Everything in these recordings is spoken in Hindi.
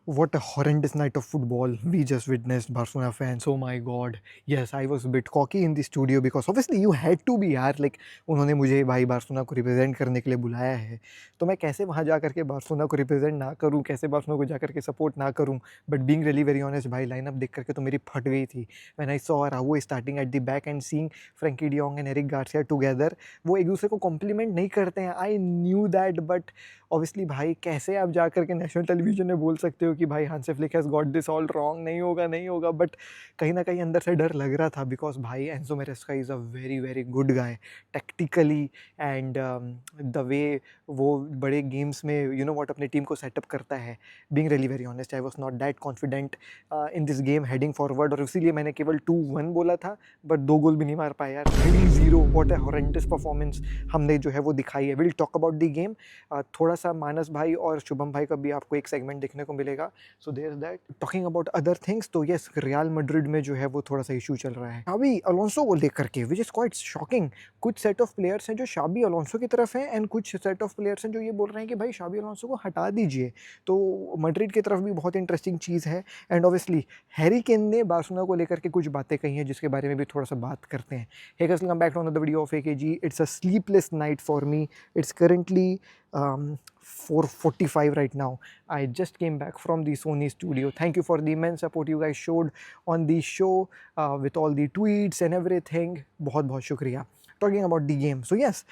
What a horrendous night of football we just witnessed, Barcelona fans. Oh my god. Yes, I was a bit cocky in the studio because obviously you had to be यार, like उन्होंने मुझे भाई बार्सिलोना को रिप्रेजेंट करने के लिए बुलाया है, तो मैं कैसे वहाँ जा करके बार्सिलोना को रिप्रेजेंट ना करूँ, कैसे बार्सिलोना को जा करके सपोर्ट ना करूँ. But being really very honest भाई, लाइनअप देख करके तो मेरी फट गई थी. When I saw Raul starting at the back end seeing Frankie de Jong and Eric Garcia together, वो एक दूसरे को कॉम्प्लीमेंट नहीं करते हैं. I knew that, but obviously भाई कैसे आप जा करके नेशनल टेलीविजन में बोल सकते हो कि भाई Hansi Flick has got this all wrong. नहीं होगा, नहीं होगा. बट कहीं ना कहीं अंदर से डर लग रहा था बिकॉज भाई Enzo Maresca is a very very good guy tactically. And the way वो बड़े गेम्स में यू नो वॉट अपनी टीम को सेटअप करता है. Being really very honest, I was not that confident in this game heading forward, और इसीलिए मैंने केवल 2-1 बोला था. बट 2 गोल भी नहीं मार पाया यार. 3-0, वॉट ए हॉरेंडस परफॉर्मेंस हमने जो है वो दिखाई है. Will talk about the game. थोड़ा सा मानस भाई और शुभम भाई का भी आपको एक सेगमेंट देखने को मिलेगा. So there is that. Talking about other things, तो यस, रियल मैड्रिड में जो है वो थोड़ा सा इशू चल रहा है शाबी अलोंसो को लेकर के, विच इज क्वाइट शॉकिंग. कुछ सेट ऑफ प्लेयर्स हैं जो शाबी अलोंसो की तरफ हैं, एंड कुछ सेट ऑफ प्लेयर्स हैं जो ये बोल रहे हैं कि भाई शाबी अलोंसो को हटा दीजिए. तो मैड्रिड की तरफ भी बहुत इंटरेस्टिंग चीज़ है. एंड ऑब्वियसली हैरी केन ने बार्सिलोना को लेकर के कुछ बातें कही हैं जिसके बारे में भी थोड़ा सा बात करते हैं. Hey guys, welcome back to another video of AKG. It's a sleepless night for me. It's currently 4:45 right now. I just came back from the Sony studio. Thank you for the immense support you guys showed on the show with all the tweets and everything. बहुत बहुत शुक्रिया. Talking about the game. So yes,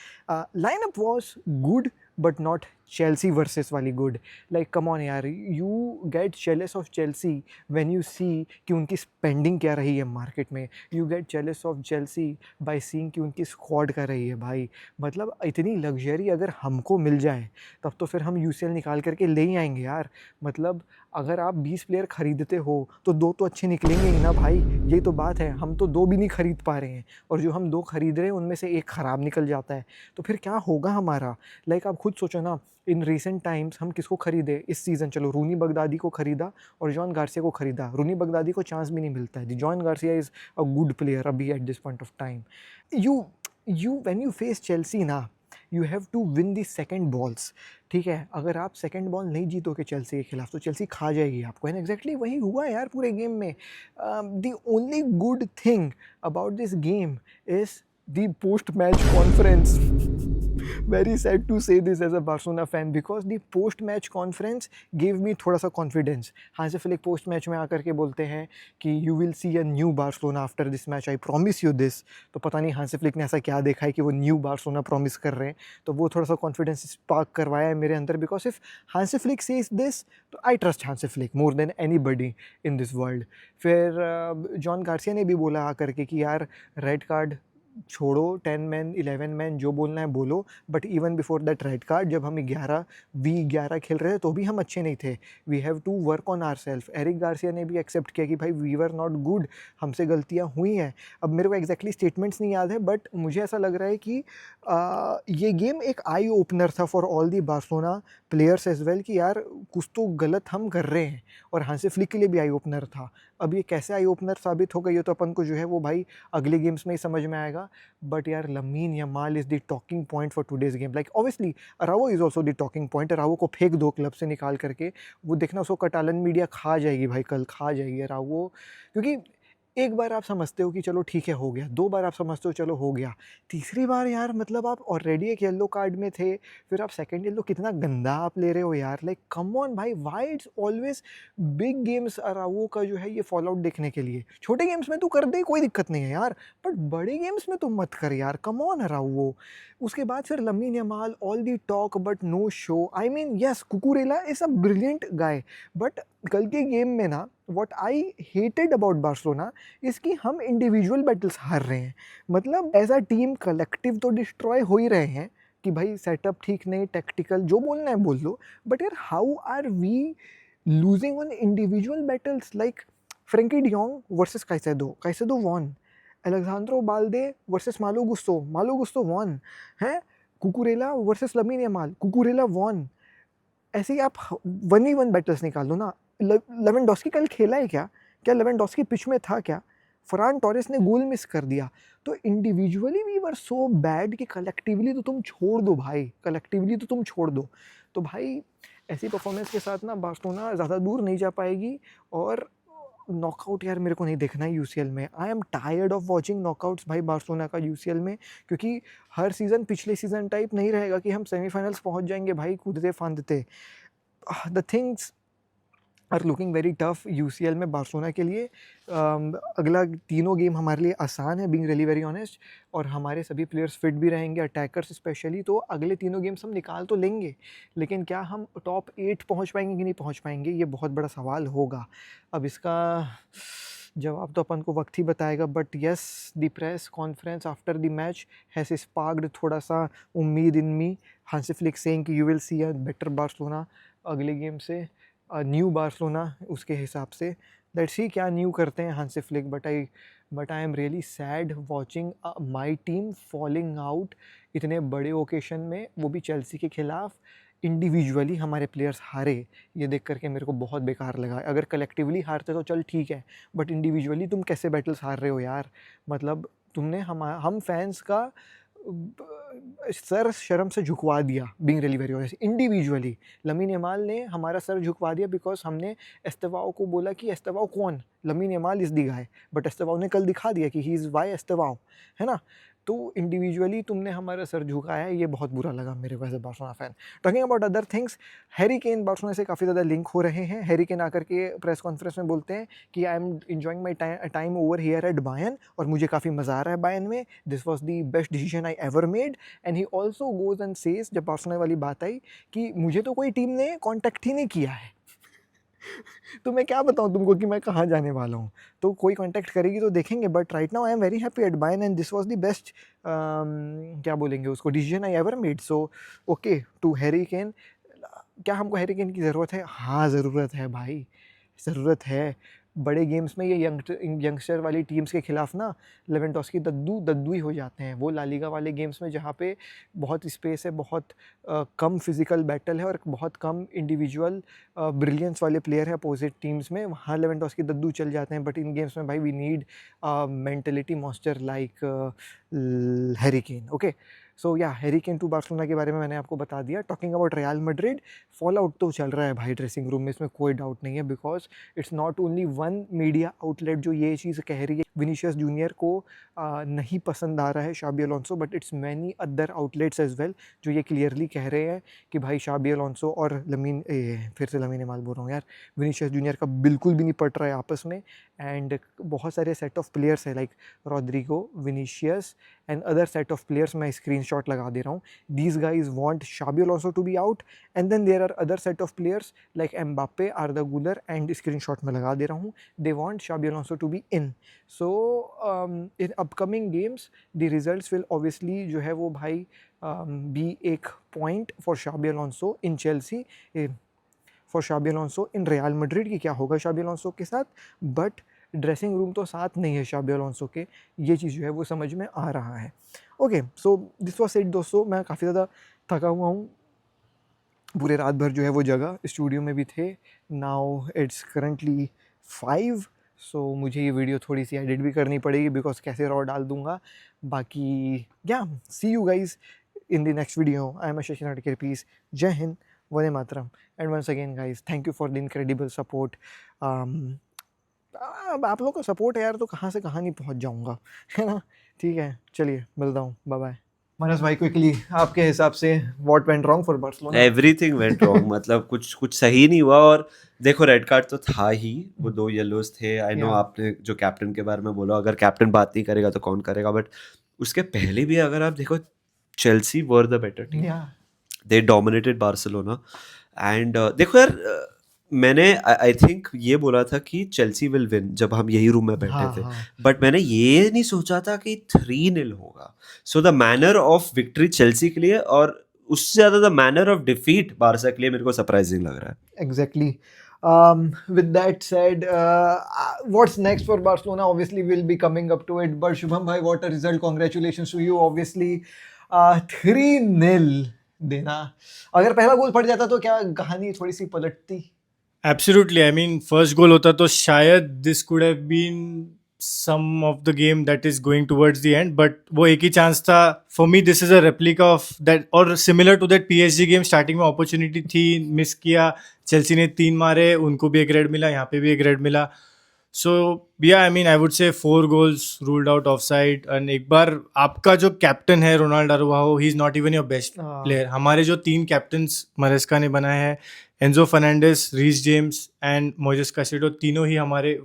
lineup was good but not Chelsea versus वाली good. Like come on यार, you get jealous of Chelsea when you see कि उनकी spending क्या रही है मार्केट में. You get jealous of Chelsea by seeing कि उनकी squad क्या रही है भाई. मतलब इतनी लग्जरी अगर हमको मिल जाए तब तो फिर हम यूसीएल निकाल करके ले ही आएंगे यार. मतलब अगर आप 20 प्लेयर खरीदते हो तो 2 तो अच्छे निकलेंगे ही ना भाई. यही तो बात है. हम तो 2 भी नहीं खरीद पा रहे हैं, और जो हम 2 खरीद रहे हैं उनमें से एक ख़राब निकल जाता है. तो फिर क्या होगा हमारा. लाइक आप खुद सोचो ना, इन रिसेंट टाइम्स हम किसको खरीदे इस सीज़न. चलो, रूनी बगदादी को खरीदा और जॉन गार्सिया को खरीदा. रूनी बगदादी को चांस भी नहीं मिलता है. Joan Garcia is a good player अभी at this point of time. You when you face Chelsea ना, you have to win the second balls. ठीक है, अगर आप सेकेंड बॉल नहीं जीतोगे चेल्सी के खिलाफ तो चेल्सी खा जाएगी आपको. एंड एग्जैक्टली वही हुआ यार पूरे गेम में. The only good thing about this game is the post match conference. Very sad to say this as a Barcelona fan because the post match conference gave me थोड़ा सा confidence. Hansi Flick post match में आकर के बोलते हैं कि you will see a new Barcelona after this match, I promise you this. तो पता नहीं हांसी फ्लिक ने ऐसा क्या देखा है कि वो न्यू बार्सिलोना प्रॉमिस कर रहे हैं. तो वो थोड़ा सा कॉन्फिडेंस स्पार्क करवाया है मेरे अंदर, because if Hansi Flick says this तो I trust Hansi Flick more than anybody in this world. फिर जॉन गार्सिया ने भी बोला आकर के कि यार रेड कार्ड छोड़ो, 10 मैन 11 मैन जो बोलना है बोलो. But even before that red card, जब हम 11v11 खेल रहे थे तो भी हम अच्छे नहीं थे. We have to work on our self. Eric Garcia ने भी एक्सेप्ट किया कि भाई वी वर नॉट गुड, हमसे गलतियाँ हुई हैं. अब मेरे को एग्जैक्टली स्टेटमेंट्स नहीं याद है, बट मुझे ऐसा लग रहा है कि ये गेम एक आई ओपनर था for all the Barcelona players as well कि यार कुछ तो गलत हम कर रहे हैं. और हांसी फ्लिक के लिए भी आई ओपनर था. अब ये कैसे आई ओपनर साबित हो गई है तो अपन को जो है वो भाई अगले गेम्स में ही समझ में आएगा. बट यार Lamine Yamal is the talking point for today's game. Like obviously Araujo is also the talking point. Araujo को फेंक दो क्लब से निकाल करके, वो देखना उसको कटालन मीडिया खा जाएगी भाई, कल खा जाएगी अराओ. क्योंकि एक बार आप समझते हो कि चलो ठीक है हो गया, 2 बार आप समझते हो चलो हो गया, तीसरी बार यार मतलब आप ऑलरेडी एक येलो कार्ड में थे, फिर आप सेकंड येलो कितना गंदा आप ले रहे हो यार. लाइक कम ऑन भाई, why it's always big games Araujo का जो है ये फॉल आउट देखने के लिए. छोटे गेम्स में तो कर दे, कोई दिक्कत नहीं है यार, बट बड़े गेम्स में तो मत कर यार. Come on Araujo. उसके बाद फिर Lamine Yamal, all the talk but no show. I mean yes, Cucurella is a brilliant guy, but कल के गेम में ना what I hated about Barcelona इसकी हम इंडिविजुअल बैटल्स हार रहे हैं. मतलब एज अ टीम कलेक्टिव तो डिस्ट्रॉय हो ही रहे हैं कि भाई सेटअप ठीक नहीं, टेक्टिकल जो बोलना है बोल लो. बट यार how are we losing on individual battles. Like Frenkie de Jong versus Caicedo won. Alejandro Balde versus Malo Gusto won है. Cucurella versus Lamine Yamal, Cucurella won. ऐसे ही आप 1v1 बैटल्स निकाल लो ना. लेवेंडोस्की कल खेला है क्या? क्या लेवेंडोस्की पिच में था क्या? फरान टोरेस ने गोल मिस कर दिया. तो individually we were so bad कि कलेक्टिवली तो तुम छोड़ दो भाई, कलेक्टिवली तो तुम छोड़ दो. तो भाई ऐसी परफॉर्मेंस के साथ ना बार्सिलोना ज़्यादा दूर नहीं जा पाएगी, और नॉकआउट यार मेरे को नहीं देखना है यूसीएल में। I am tired of watching knockouts भाई बार्सिलोना का यूसीएल में, क्योंकि हर सीज़न पिछले सीज़न टाइप नहीं रहेगा कि हम सेमीफाइनल्स पहुंच जाएंगे भाई कूदते फांदते। The things are looking very tough UCL में बार्सिलोना के लिए। अगला तीनों गेम हमारे लिए आसान है, बीइंग रियली वेरी ऑनेस्ट, और हमारे सभी प्लेयर्स फिट भी रहेंगे, अटैकर्स स्पेशली, तो अगले तीनों गेम्स हम निकाल तो लेंगे, लेकिन क्या हम टॉप 8 पहुंच पाएंगे कि नहीं पहुंच पाएंगे, ये बहुत बड़ा सवाल होगा। अब इसका जवाब तो अपन को वक्त ही बताएगा, but yes, the press conference after the match has sparked थोड़ा सा उम्मीद इन मी। हांसी फ्लिक सेइंग कि you will see a better Barcelona अगले गेम से, न्यू बार्सिलोना उसके हिसाब से। लेट्स सी क्या न्यू करते हैं Hansi Flick, but I am really sad watching my team falling out इतने बड़े ओकेशन में, वो भी चेल्सी के खिलाफ। इंडिविजुअली हमारे प्लेयर्स हारे, ये देख करके मेरे को बहुत बेकार लगा। अगर कलेक्टिवली हारते तो चल ठीक है, बट इंडिविजुअली तुम कैसे बैटल्स हार रहे हो यार। मतलब तुमने हम फैंस का सर शर्म से झुकवा दिया, being really very honest. Individually Lamine Yamal ने हमारा सर झुकवा दिया, बिकॉज हमने एस्तेवाओ को बोला कि एस्तेवाओ कौन, lamin Yamal is the guy, but एस्तेवाओ ने कल दिखा दिया कि ही इज़ वाई एस्तेवाओ, है ना। तो इंडिविजुअली तुमने हमारा सर झुकाया है, ये बहुत बुरा लगा मेरे को as a Barcelona fan. Talking about other things, Harry Kane Barcelona से काफ़ी ज़्यादा लिंक हो रहे हैं। हैरी केन आकर के प्रेस कॉन्फ्रेंस में बोलते हैं कि I am enjoying my time over here eight Bayern, और मुझे काफ़ी मज़ा आ रहा है बायर्न में, this was the best decision I ever made. And he also goes and says, जब बार्सिलोना वाली बात आई, कि मुझे तो कोई टीम ने कॉन्टैक्ट ही नहीं किया है तो मैं क्या बताऊं तुमको कि मैं कहाँ जाने वाला हूँ। तो कोई कांटेक्ट करेगी तो देखेंगे, but right now I am very happy at Bayern, and this was the best क्या बोलेंगे उसको, decision I ever made. So okay to Harry Kane. क्या हमको हैरी केन की ज़रूरत है? हाँ ज़रूरत है भाई, ज़रूरत है। बड़े गेम्स में ये यंगस्टर वाली टीम्स के खिलाफ ना लेवेंडोस्की दद्दू दद्दू ही हो जाते हैं। वो ला लीगा वाले गेम्स में जहाँ पे बहुत स्पेस है, बहुत कम फिजिकल बैटल है, और बहुत कम इंडिविजुअल ब्रिलियंस वाले प्लेयर है अपोजिट टीम्स में, वहाँ लेवेंडोस्की दद्दू चल जाते हैं। बट इन गेम्स में भाई we need mentality monster like Harry Kane. Okay, so या हैरी केन टू बार्सिलोना के बारे में मैंने आपको बता दिया। Talking about real Madrid, fall out तो चल रहा है भाई ड्रेसिंग रूम में, इसमें कोई डाउट नहीं है, because it's not only one media outlet जो ये चीज़ कह रही है विनीशियस जूनियर को नहीं पसंद आ रहा है Xabi Alonso, but it's many other outlets as well जो ये क्लियरली कह रहे हैं कि भाई शाबी अलोंसो और फिर से लमीन यमाल बोल रहा हूँ यार, विनीशियस जूनियर का बिल्कुल भी नहीं पट रहा है आपस में। एंड बहुत सारे सेट ऑफ प्लेयर्स है like Rodrigo, Vinicius and other set of players, मैं स्क्रीनशॉट लगा दे रहा हूँ। These guys want Xabi Alonso to be out, and then there are other set of players like Mbappe, Arda Guler, and screenshot में लगा दे रहा हूँ, they want Xabi Alonso to be in. So in upcoming games the results will obviously जो है वो भाई बी एक point for Xabi Alonso in Chelsea, for Xabi Alonso in Real Madrid की क्या होगा शाबी अलोंसो के साथ, बट ड्रेसिंग रूम तो साथ नहीं है शाबी अलोंसो के, ये चीज़ जो है वो समझ में आ रहा है। Okay, so this was it दोस्तों, मैं काफ़ी ज़्यादा थका हुआ हूँ, पूरे रात भर जो है वो जगह स्टूडियो में भी थे। नाउ इट्स करंटली 5, सो मुझे ये वीडियो थोड़ी सी एडिट भी करनी पड़ेगी, बिकॉज कैसे रॉ डाल दूंगा। बाकी या see you guys in the next video. I am Shashi Natkar, peace, जय हिंद, वंदे मातरम, and once again guys thank you for the incredible support. अब आप लोग का सपोर्ट है यार, तो कहाँ से कहाँ नहीं पहुँच जाऊँगा, है ना। ठीक है, चलिए मिलता हूँ, बाय बाय। मनोज भाई क्विकली आपके हिसाब से what went wrong for Barcelona? Everything went wrong मतलब कुछ सही नहीं हुआ। और देखो रेड कार्ड तो था ही, वो 2 येलोज थे। I know Yeah. आपने जो कैप्टन के बारे में बोला, अगर कैप्टन बात नहीं करेगा तो कौन करेगा, बट उसके पहले भी अगर आप देखो Chelsea were the better team, Yeah. They dominated Barcelona. And देखो यार मैंने आई थिंक ये बोला था कि चेल्सी विल विन जब हम यही रूम में बैठे हाँ थे, हाँ बट मैंने ये नहीं सोचा था कि 3-0 होगा। So the manner of victory Chelsea के लिए, और उससे ज़्यादा the manner of defeat Barça के लिए मेरे को सरप्राइजिंग लग रहा है। exactly. With that said, what's next for Barcelona? Obviously, we'll be coming up to it. But Shubham bhai, what a result! Congratulations to you. Obviously, 3-0 देना, अगर पहला गोल पड़ जाता तो क्या कहानी थोड़ी सी पलटती? Absolutely. I mean, first goal होता तो शायद this could have been some of the game that is going towards the end, but वो एक ही chance था. For me, this is a replica of that, or similar to that PSG game. Starting में opportunity थी, miss किया. Chelsea ने 3 मारे, उनको भी एक red मिला, यहाँ पे भी एक red मिला. So yeah, I mean, I would say 4 goals ruled out offside. And एक बार आपका जो captain है Ronaldo अराउहो, he is not even your best player. हमारे जो 3 captains मरेस्का ने बनाए हैं, Enzo Fernandez, Reece James and Moises Caicedo, तीनों ही हमारे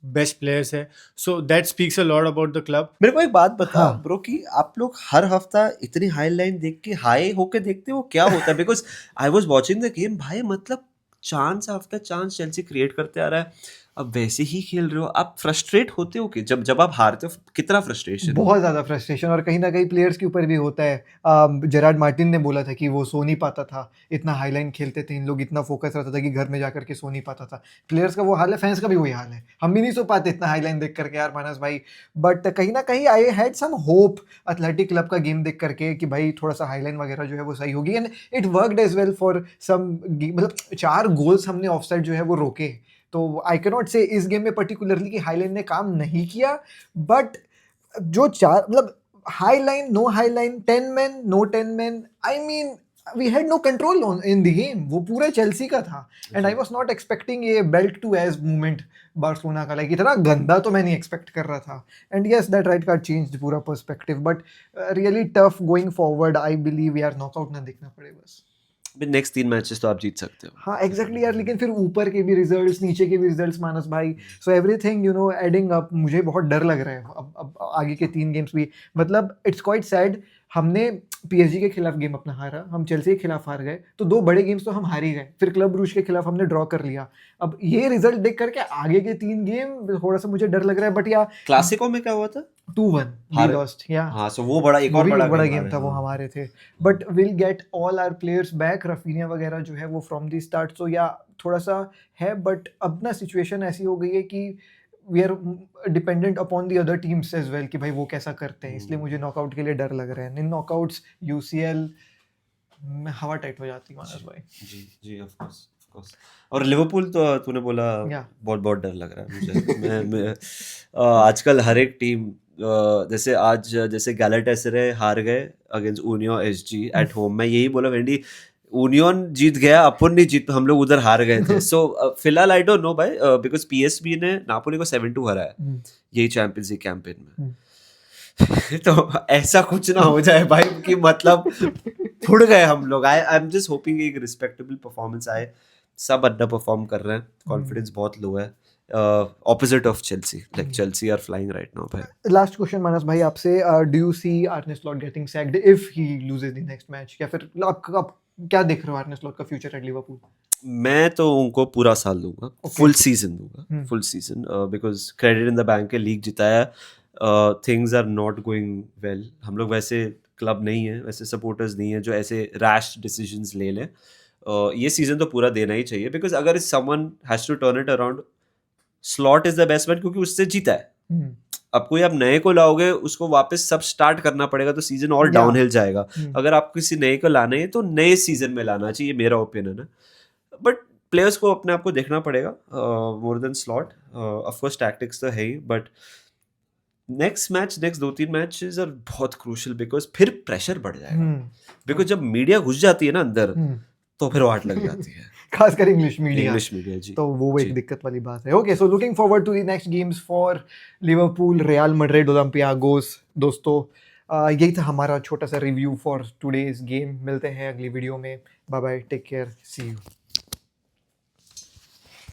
बेस्ट प्लेयर्स है. So that speaks a lot about the club. मेरे को एक बात बता हाँ. ब्रो कि आप लोग हर हफ्ता इतनी हाई लाइन देख के हाई होके देखते हो, क्या होता है? Because I was watching the game भाई, मतलब chance after chance Chelsea create करते आ रहा है. अब वैसे ही खेल रहे हो, आप फ्रस्ट्रेट होते हो कि जब आप हारते हो कितना फ्रस्ट्रेशन? बहुत ज़्यादा फ्रस्ट्रेशन, और कहीं ना कहीं प्लेयर्स के ऊपर भी होता है. जेरार्ड मार्टिन ने बोला था कि वो सो नहीं पाता था, इतना हाईलाइन खेलते थे इन लोग, इतना फोकस रहता था कि घर में जाकर के सो नहीं पाता था. प्लेयर्स का वो हाल है, फैंस का भी वही हाल है. हम भी नहीं सो पाते इतना हाईलाइन देख करके यार मानस भाई. बट कहीं ना कहीं I had some hope Athletic club का गेम देख करके कि भाई थोड़ा सा हाईलाइन वगैरह जो है वो सही होगी, and it worked as well for some. मतलब 4 गोल्स हमने ऑफसाइड जो है वो रोके. तो आई कैन नॉट से इस गेम में पर्टिकुलरली कि हाईलाइन ने काम नहीं किया, बट जो 4 मतलब high line, no high line, 10 man, no 10 man, I mean we had no control on in the game. वो पूरे चेल्सी का था, and I was not expecting ये belt two edge movement Barcelona का. लाइक इतना गंदा तो मैं नहीं एक्सपेक्ट कर रहा था. And yes, that right card changed पूरा perspective, but really tough going forward. I believe यार नॉकआउट ना देखना पड़े बस. नेक्स्ट 3 मैचेस तो आप जीत सकते हो. हाँ एग्जैक्टली यार, लेकिन फिर ऊपर के भी रिजल्ट्स, नीचे के भी रिजल्ट्स मानस भाई. So everything you know adding up, मुझे बहुत डर लग रहा है अब आगे के 3 गेम्स भी. मतलब इट्स क्वाइट सैड, हमने पीएसजी के खिलाफ गेम अपना हारा, हम चेल्सी के खिलाफ हार गए, तो 2 बड़े गेम्स तो हम हार ही गए. फिर क्लब ब्रूज के खिलाफ हमने ड्रॉ कर लिया. अब ये रिजल्ट देख करके आगे के 3 गेम थोड़ा सा मुझे डर लग रहा है. बट या क्लासिको में क्या हुआ था? 2-1 वी हारे. लॉस्ट. या हाँ, सो वो बड़ा एक वो और भी बड़ा गेम था, वो हमारे थे. But will get all our players back. Raphinha वगैरह जो है वो फ्रॉम द स्टार्ट, सो या थोड़ा सा है. बट अब ना सिचुएशन ऐसी हो गई है कि we are dependent upon the other teams as well कि भाई वो कैसा करते हैं. इसलिए मुझे नॉकआउट के लिए डर लग रहा है. इन नॉकआउट्स यूसीएल में हवा टाइट हो जाती है मानस भाई. जी जी, ऑफ कोर्स. और लिवरपूल तो तूने बोला, Yeah. बहुत डर लग रहा है मुझे. मैं आजकल हर एक टीम, जैसे आज जैसे गैलाटासराय हार गए against union SG at home. मैं यही बोला वेंडी, यूनियन जीत गया, अपन नहीं जीत, हम लोग उधर हार गए थे. सो फिलहाल आई डोंट नो भाई, बिकॉज पीएसवी ने नापोली को 7-2 हराया यही चैंपियंस लीग कैंपेन में. तो ऐसा कुछ ना हो जाए भाई कि मतलब फुड़ गए हम लोग. आई एम जस्ट होपिंग एक रिस्पेक्टेबल परफॉर्मेंस आए. सब अंडर परफॉर्म कर रहे हैं, कॉन्फिडेंस बहुत लो है. Opposite of Chelsea, like Chelsea are flying right now भाई. लास्ट क्वेश्चन मानस भाई आपसे, do you see Arne Slot getting sacked if he loses the next match, या फिर आप क्या देख रहे हो आर्ने स्लॉट का फ्यूचर एट लिवरपूल? मैं तो उनको पूरा साल दूंगा, Okay. फुल सीजन दूंगा, full season, because credit in the bank है, लीग जिताया. Things are not going well. हम लोग वैसे क्लब नहीं है, वैसे सपोर्टर्स नहीं है जो ऐसे रैश डिसीजंस ले लें. ये सीजन तो पूरा देना ही चाहिए, बिकॉज अगर someone has to turn it around, Slot is the best man, क्योंकि उससे जीता है. अब कोई आप नए को लाओगे, उसको वापस सब स्टार्ट करना पड़ेगा, तो सीजन और डाउनहिल जाएगा. अगर आप किसी नए को लाना है तो नए सीजन में लाना चाहिए, मेरा ओपिनियन है. बट प्लेयर्स को अपने आप को देखना पड़ेगा more than slot. Of course tactics तो है ही, बट नेक्स्ट 2-3 मैचेस आर बहुत क्रूशियल, बिकॉज फिर प्रेशर बढ़ जाएगा. बिकॉज जब मीडिया घुस जाती है ना अंदर, तो फिर वाट लग जाती है. खासकर इंग्लिश मीडिया जी. तो वो एक दिक्कत वाली बात है. Okay, so looking forward to the next games for Liverpool, Real Madrid, Olympiacos. दोस्तों यही था हमारा छोटा सा रिव्यू फॉर टुडेज गेम. मिलते हैं अगली वीडियो में. Bye bye, take care, see you.